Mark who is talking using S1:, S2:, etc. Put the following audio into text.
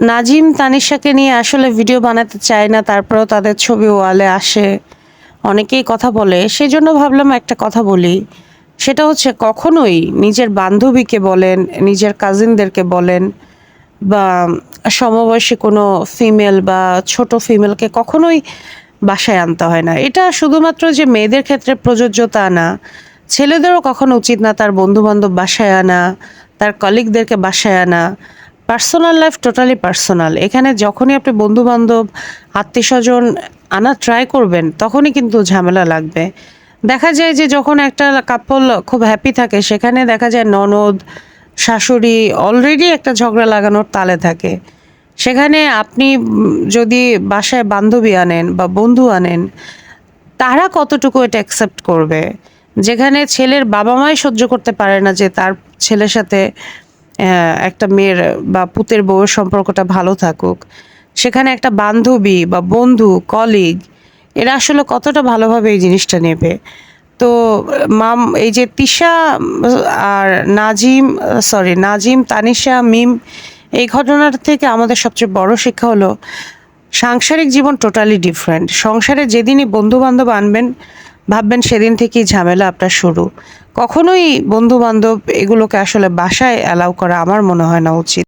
S1: নাজিম তানিশাকে নিয়ে আসলে ভিডিও বানাতে চায় না, তারপরেও তাদের ছবি ওয়ালে আসে, অনেকেই কথা বলে। সেজন্য ভাবলাম একটা কথা বলি। সেটা হচ্ছে কখনোই নিজের বান্ধবীকে বলেন, নিজের কাজিনদেরকে বলেন বা সমবয়সী কোনো ফিমেল বা ছোট ফিমেলকে কখনোই বাসায় আনতে হয় না। এটা শুধুমাত্র যে মেয়েদের ক্ষেত্রে প্রযোজ্য তা না। ছেলেদেরও কখনো উচিত না তার বন্ধু-বান্ধব বাসায় আনা, তার কলিগদেরকে বাসায় আনা। Personal life totally personal. এখানে যখনই আপনি বন্ধু-বান্ধব, আত্মীয়স্বজন আনার ট্রাই করবেন, তখনই কিন্তু ঝামেলা লাগবে। দেখা যায় যে যখন একটা কাপল খুব হ্যাপি থাকে, সেখানে দেখা যায় ননদ, শাশুড়ি অলরেডি একটা ঝগড়া লাগানোর তালে থাকে। সেখানে আপনি যদি বাসায় বান্ধবী আনেন বা বন্ধু আনেন, তারা কতটুকু এটা অ্যাকসেপ্ট করবে? যেখানে ছেলের বাবা-মাই সহ্য করতে পারে না যে তার ছেলের সাথে একটা মেয়ের বা পুতের বউয়ের সম্পর্কটা ভালো থাকুক। সেখানে একটা বান্ধবী বা বন্ধু, কলিগ এরা আসলে কতটা ভালোভাবে এই জিনিসটা নেবে? তো এই যে তিশা আর নাজিম, নাজিম, তানিশা, মিম এই ঘটনাটা থেকে আমাদের সবচেয়ে বড় শিক্ষা হলো সাংসারিক জীবন টোটালি ডিফারেন্ট। সংসারে যেদিনই বন্ধু-বান্ধব আনবেন, ভাববেন সেদিন থেকেই ঝামেলা আপনার শুরু। কখনোই বন্ধু-বান্ধব এগুলোকে আসলে বাসায় অ্যালাউ করা আমার মনে হয় না উচিত।